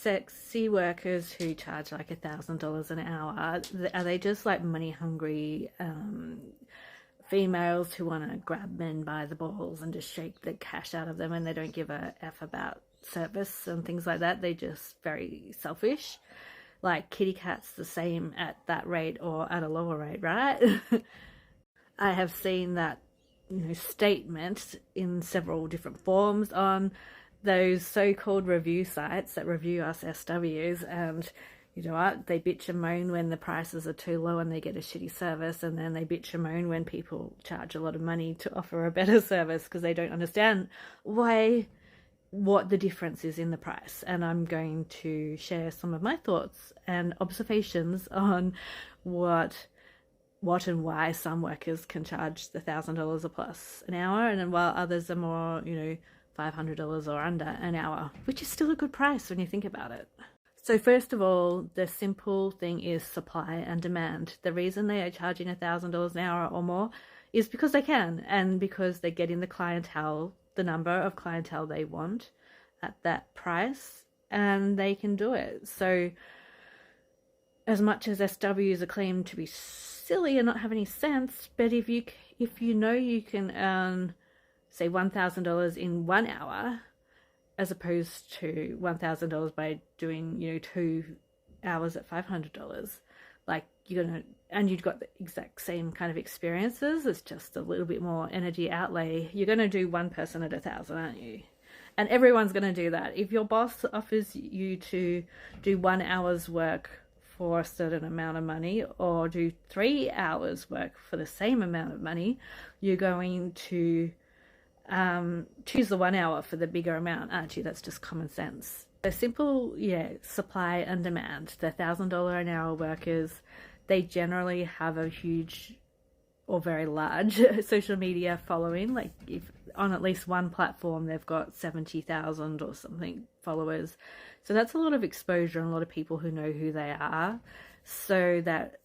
sexy workers who charge like $1,000 an hour, are they just like money hungry females who want to grab men by the balls and just shake the cash out of them, and they don't give a F about service and things like that? They're just very selfish. Like kitty cats the same at that rate or at a lower rate, right? I have seen that, statement in several different forms on those so-called review sites that review us SWs, and you know what, they bitch and moan when the prices are too low and they get a shitty service, and then they bitch and moan when people charge a lot of money to offer a better service because they don't understand what the difference is in the price. And I'm going to share some of my thoughts and observations on what and why some workers can charge the $1,000 or plus an hour, and while others are more, $500 or under an hour, which is still a good price when you think about it. So first of all, the simple thing is supply and demand. The reason they are charging $1,000 an hour or more is because they can, and because they're getting the clientele, the number of clientele they want at that price, and they can do it. So as much as SWs are claimed to be silly and not have any sense, but if you know you can earn, say, $1,000 in 1 hour, as opposed to $1,000 by doing, 2 hours at $500, like you've got the exact same kind of experiences. It's just a little bit more energy outlay. You're going to do one person at $1,000, aren't you? And everyone's going to do that. If your boss offers you to do 1 hour's work for a certain amount of money, or do 3 hours work for the same amount of money, you're going to choose the 1 hour for the bigger amount, aren't you? That's just common sense. The simple, supply and demand. The $1,000 an hour workers, they generally have a huge or very large social media following. Like if on at least one platform they've got 70,000 or something followers. So that's a lot of exposure and a lot of people who know who they are. So that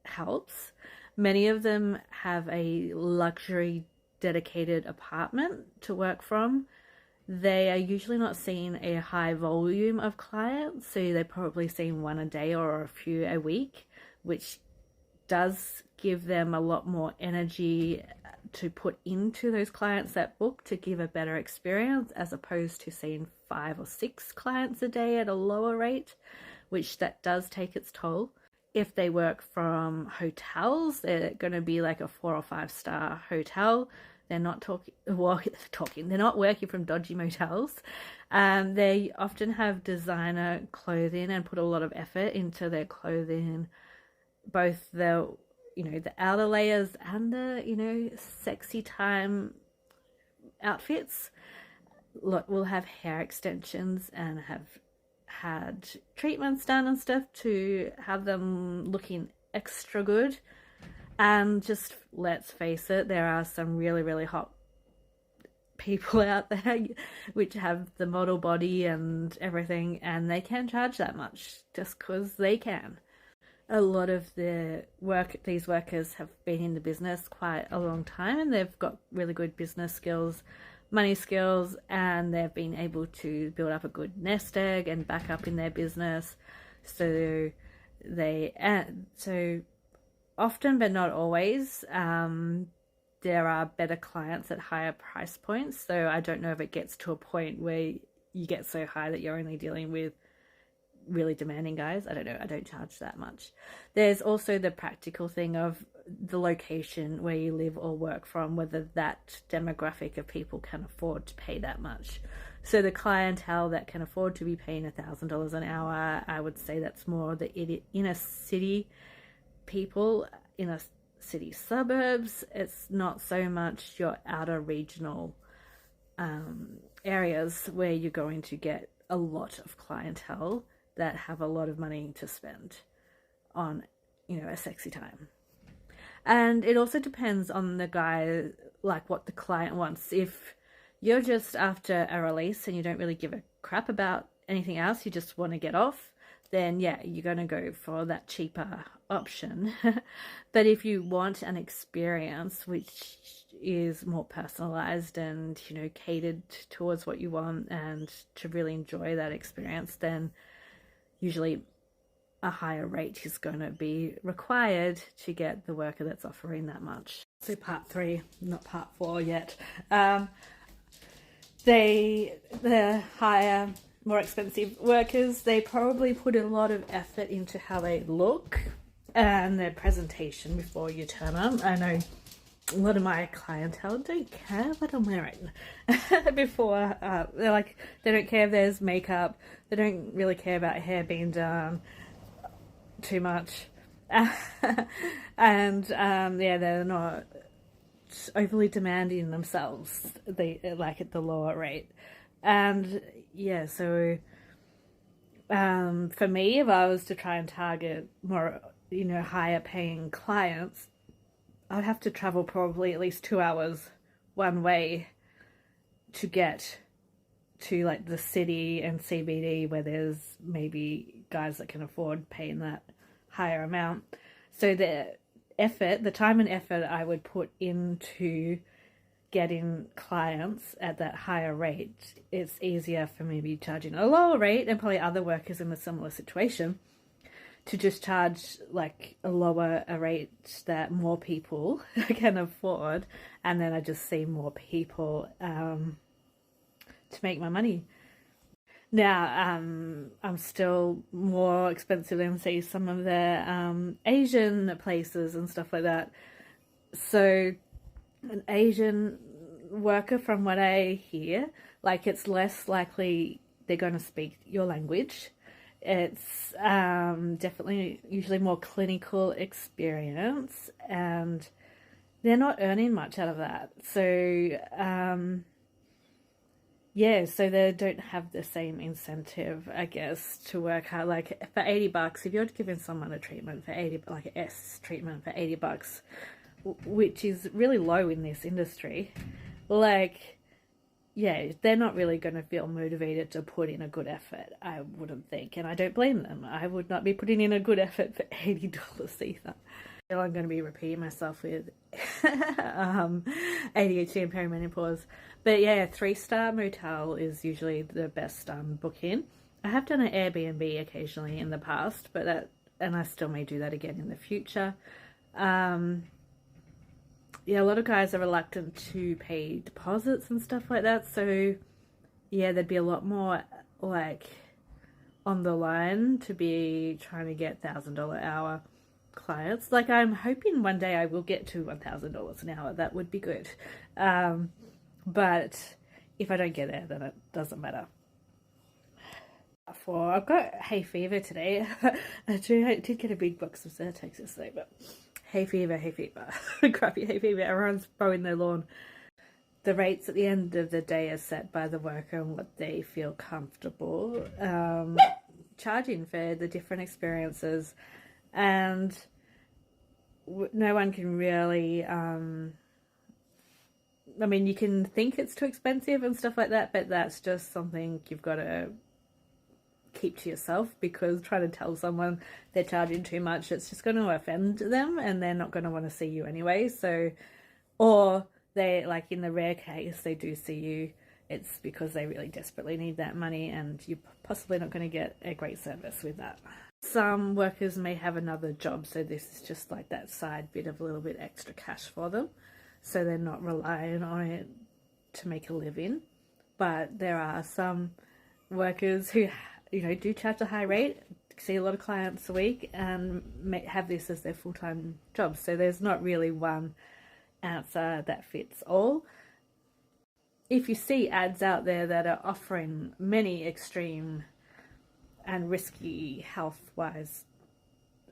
helps. Many of them have a luxury dedicated apartment to work from. They are usually not seeing a high volume of clients, so they're probably seeing one a day or a few a week, which does give them a lot more energy to put into those clients that book to give a better experience, as opposed to seeing 5 or 6 clients a day at a lower rate, which that does take its toll. If they work from hotels, they're going to be like a 4 or 5 star hotel. They're not they're not working from dodgy motels. They often have designer clothing and put a lot of effort into their clothing, both the outer layers and the sexy time outfits. Will have hair extensions and have had treatments done and stuff to have them looking extra good. And just let's face it, there are some really, really hot people out there which have the model body and everything, and they can charge that much just because they can. A lot of these workers have been in the business quite a long time, and they've got really good business skills, money skills, and they've been able to build up a good nest egg and back up in their business. So often, but not always, there are better clients at higher price points. So I don't know if it gets to a point where you get so high that you're only dealing with really demanding guys. I don't know. I don't charge that much. There's also the practical thing of the location where you live or work from, whether that demographic of people can afford to pay that much. So the clientele that can afford to be paying $1,000 an hour, I would say that's more the inner city people, in a city suburbs. It's not so much your outer regional areas where you're going to get a lot of clientele that have a lot of money to spend on a sexy time. And it also depends on the guy, like what the client wants. If you're just after a release and you don't really give a crap about anything else, you just want to get off, then yeah, you're going to go for that cheaper option. But if you want an experience which is more personalized and catered towards what you want and to really enjoy that experience, then usually a higher rate is going to be required to get the worker that's offering that much. So part 3, not part 4 yet. The higher, more expensive workers, they probably put a lot of effort into how they look and their presentation before you turn them. I know a lot of my clientele don't care what I'm wearing before. They're like, they don't care if there's makeup. They don't really care about hair being done too much. And yeah, they're not overly demanding themselves. They like at the lower rate. And yeah, so for me, if I was to try and target more, higher paying clients, I'd have to travel probably at least 2 hours one way to get to like the city and CBD where there's maybe guys that can afford paying that higher amount. So the time and effort I would put into getting clients at that higher rate, it's easier for me to be charging a lower rate, and probably other workers in a similar situation to just charge like a lower rate that more people can afford, and then I just see more people to make my money. Now, I'm still more expensive than, say, some of the Asian places and stuff like that. So an Asian worker, from what I hear, like, it's less likely they're going to speak your language. It's definitely usually more clinical experience, and they're not earning much out of that. So yeah, so they don't have the same incentive, I guess, to work hard. Like for $80, if you're giving someone a treatment for 80, like an S treatment for $80, which is really low in this industry, like, yeah, they're not really going to feel motivated to put in a good effort, I wouldn't think. And I don't blame them. I would not be putting in a good effort for $80 either. I'm going to be repeating myself with ADHD and perimenopause. But yeah, 3-star motel is usually the best booking. I have done an Airbnb occasionally in the past, and I still may do that again in the future. Yeah, a lot of guys are reluctant to pay deposits and stuff like that. So yeah, there'd be a lot more like on the line to be trying to get $1,000 hour clients. Like, I'm hoping one day I will get to $1,000 an hour. That would be good. But if I don't get there, then it doesn't matter. I've got hay fever today. I did get a big box of Zyrtex yesterday, but hay fever, crappy hay fever. Everyone's mowing their lawn. The rates at the end of the day are set by the worker and what they feel comfortable charging for the different experiences. And no one can really, I mean, you can think it's too expensive and stuff like that, but that's just something you've got to keep to yourself, because trying to tell someone they're charging too much, it's just going to offend them and they're not going to want to see you anyway. So, or they, like in the rare case they do see you, it's because they really desperately need that money, and you're possibly not going to get a great service with that. Some workers may have another job, so this is just like that side bit of a little bit extra cash for them, so they're not relying on it to make a living. But there are some workers who, do charge a high rate, see a lot of clients a week, and have this as their full-time job. So there's not really one answer that fits all. If you see ads out there that are offering many extreme and risky health-wise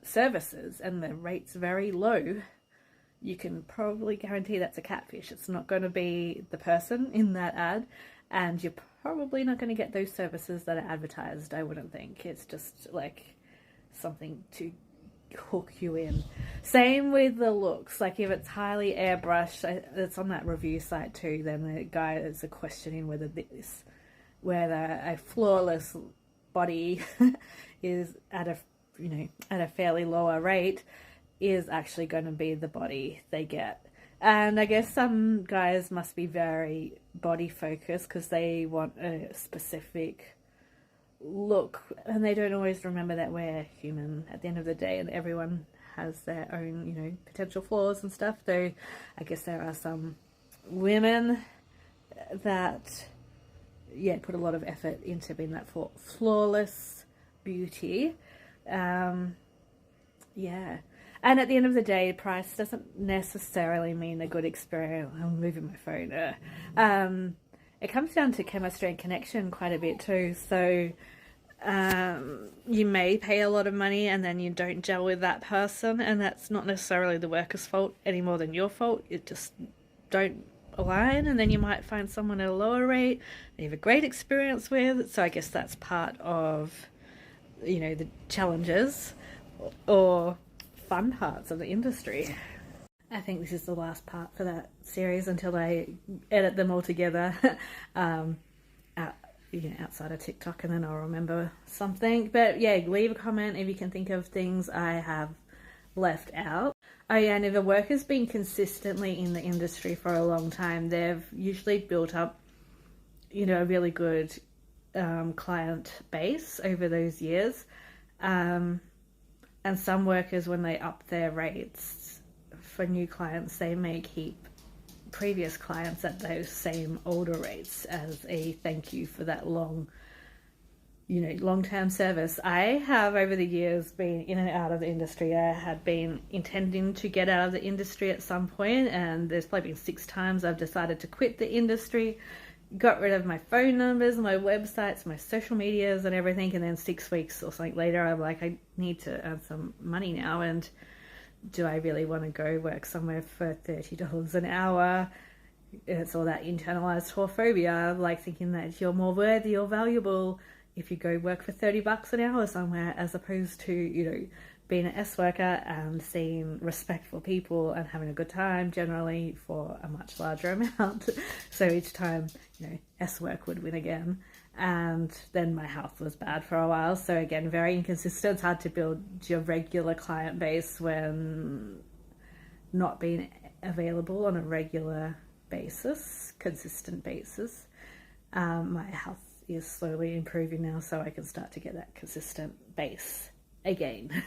services and the rate's very low, you can probably guarantee that's a catfish. It's not going to be the person in that ad, and you're probably not going to get those services that are advertised, I wouldn't think. It's just like something to hook you in. Same with the looks. Like if it's highly airbrushed, it's on that review site too, then the guy is questioning whether a flawless body is at a fairly lower rate is actually going to be the body they get. And I guess some guys must be very body focused because they want a specific look, and they don't always remember that we're human at the end of the day, and everyone has their own, you know, potential flaws and stuff. Though I guess there are some women that, yeah, put a lot of effort into being that flawless beauty. Yeah. And at the end of the day, price doesn't necessarily mean a good experience. I'm moving my phone. It comes down to chemistry and connection quite a bit too. So you may pay a lot of money and then you don't gel with that person, and that's not necessarily the worker's fault any more than your fault. You just don't align, and then you might find someone at a lower rate that you have a great experience with. So I guess that's part of, you know, the challenges or fun parts of the industry. I think this is the last part for that series until I edit them all together, outside of TikTok, and then I'll remember something. But yeah, leave a comment if you can think of things I have left out. Oh yeah, and if a worker's been consistently in the industry for a long time, they've usually built up, you know, a really good client base over those years. And some workers, when they up their rates for new clients, they may keep previous clients at those same older rates as a thank you for that long-term service. I have over the years been in and out of the industry. I had been intending to get out of the industry at some point, and there's probably been 6 times I've decided to quit the industry, got rid of my phone numbers, my websites, my social medias and everything, and then 6 weeks or something later I'm like, I need to earn some money now, and do I really want to go work somewhere for $30 an hour? It's all that internalized whorephobia, like thinking that you're more worthy or valuable if you go work for $30 an hour somewhere, as opposed to, you know, being an S worker and seeing respectful people and having a good time, generally for a much larger amount. So each time, you know, S work would win again. And then my health was bad for a while. So again, very inconsistent. It's hard to build your regular client base when not being available on a regular basis, consistent basis. My health is slowly improving now, so I can start to get that consistent base again.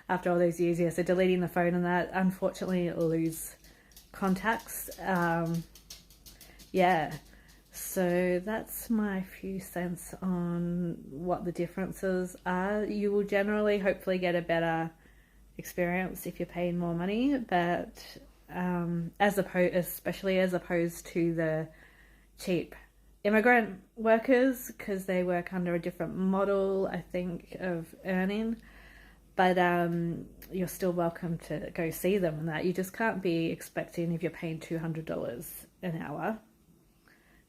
After all those years, yeah, so deleting the phone and that, unfortunately lose contacts. Yeah, so that's my few cents on what the differences are. You will generally hopefully get a better experience if you're paying more money, but especially as opposed to the cheap immigrant workers, because they work under a different model, I think, of earning. But you're still welcome to go see them and that. You just can't be expecting, if you're paying $200 an hour,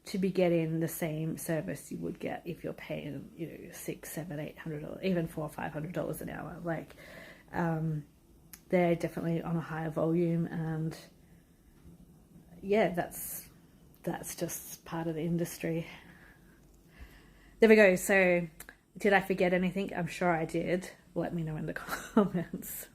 to be getting the same service you would get if you're paying, you know, $600, $700, $800, even $400 or $500 an hour. Like, they're definitely on a higher volume, and yeah, that's just part of the industry. There we go. So did I forget anything? I'm sure I did. Let me know in the comments.